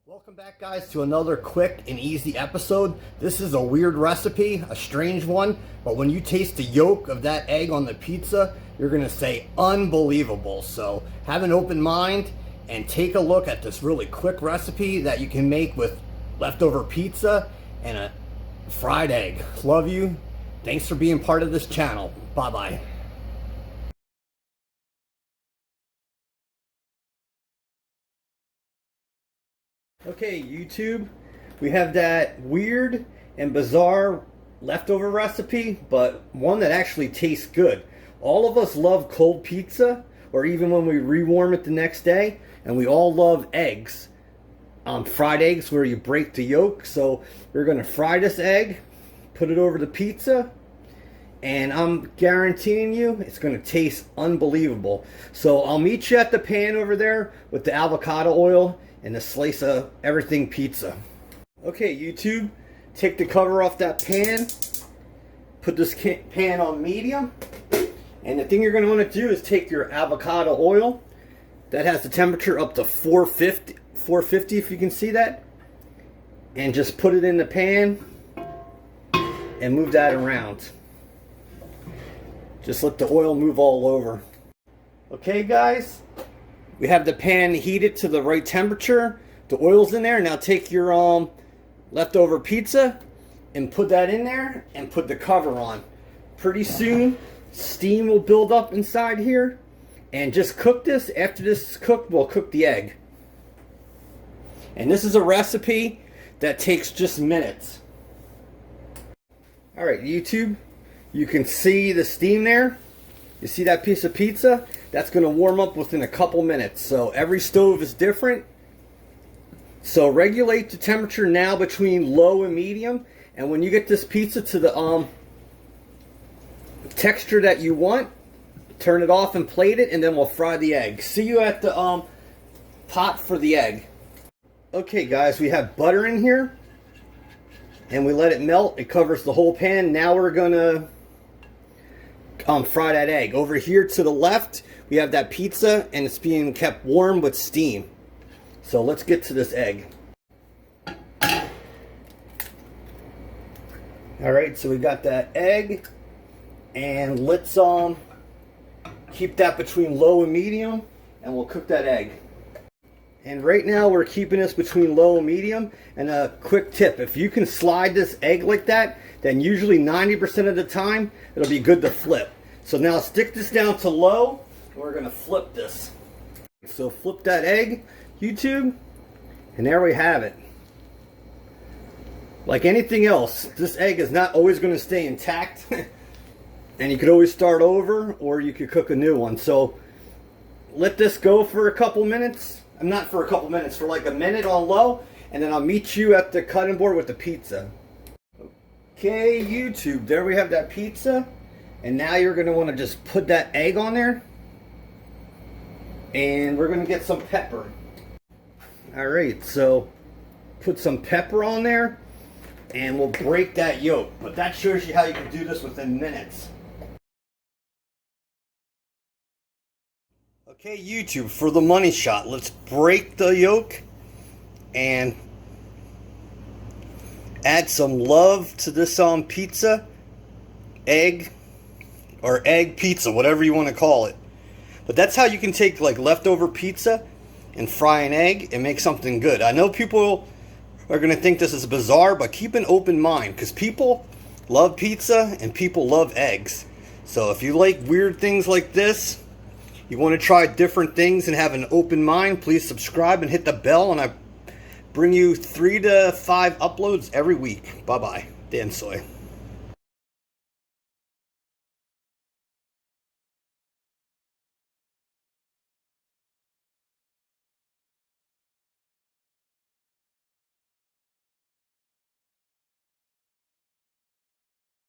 Welcome back, guys, to another quick and easy episode. This is a weird recipe, a strange one, but when you taste the yolk of that egg on the pizza, you're gonna say unbelievable. So have an open mind and take a look at this really quick recipe that you can make with leftover pizza and a fried egg. Love you. Thanks for being part of this channel. Bye-bye. Okay, YouTube, we have that weird and bizarre leftover recipe, but one that actually tastes good. All of us love cold pizza, or even when we rewarm it the next day, and we all love eggs. Fried eggs where you break the yolk. So we're going to fry this egg, put it over the pizza, and I'm guaranteeing you it's going to taste unbelievable. So I'll meet you at the pan over there with the avocado oil and a slice of everything pizza. Okay, YouTube, take the cover off that pan, put this pan on medium, and the thing you're going to want to do is take your avocado oil that has the temperature up to 450 if you can see that, and just put it in the pan and move that around. Just let the oil move all over. Okay, guys, we have the pan heated to the right temperature. The oil's in there. Now take your leftover pizza and put that in there and put the cover on. Pretty soon, steam will build up inside here. And just cook this. After this is cooked, we'll cook the egg. And this is a recipe that takes just minutes. Alright, YouTube, you can see the steam there. You see that piece of pizza? That's going to warm up within a couple minutes. So every stove is different. So regulate the temperature now between low and medium. And when you get this pizza to the texture that you want, turn it off and plate it, and then we'll fry the egg. See you at the pot for the egg. Okay, guys, we have butter in here. And we let it melt. It covers the whole pan. Now we're going to fry that egg. Over here to the left, we have that pizza, and it's being kept warm with steam. So let's get to this egg. Alright, so we got that egg, and let's keep that between low and medium, and we'll cook that egg. And right now we're keeping this between low and medium. And a quick tip, if you can slide this egg like that, then usually 90% of the time it'll be good to flip. So now stick this down to low, and we're going to flip this. So flip that egg, YouTube, and there we have it. Like anything else, this egg is not always going to stay intact. And you could always start over, or you could cook a new one. So let this go for a couple minutes. Not for a couple minutes, for like a minute on low, and then I'll meet you at the cutting board with the pizza. Okay, YouTube, there we have that pizza. And now you're going to want to just put that egg on there. And we're going to get some pepper. Alright, so put some pepper on there. And we'll break that yolk. But that shows you how you can do this within minutes. Okay, YouTube, for the money shot, let's break the yolk and add some love to this pizza, egg, or egg pizza, whatever you want to call it. But that's how you can take like leftover pizza and fry an egg and make something good. I know people are going to think this is bizarre, but keep an open mind, because people love pizza and people love eggs. So if you like weird things like this, you want to try different things and have an open mind, please subscribe and hit the bell, and I bring you 3 to 5 uploads every week. Bye-bye. Dansoy.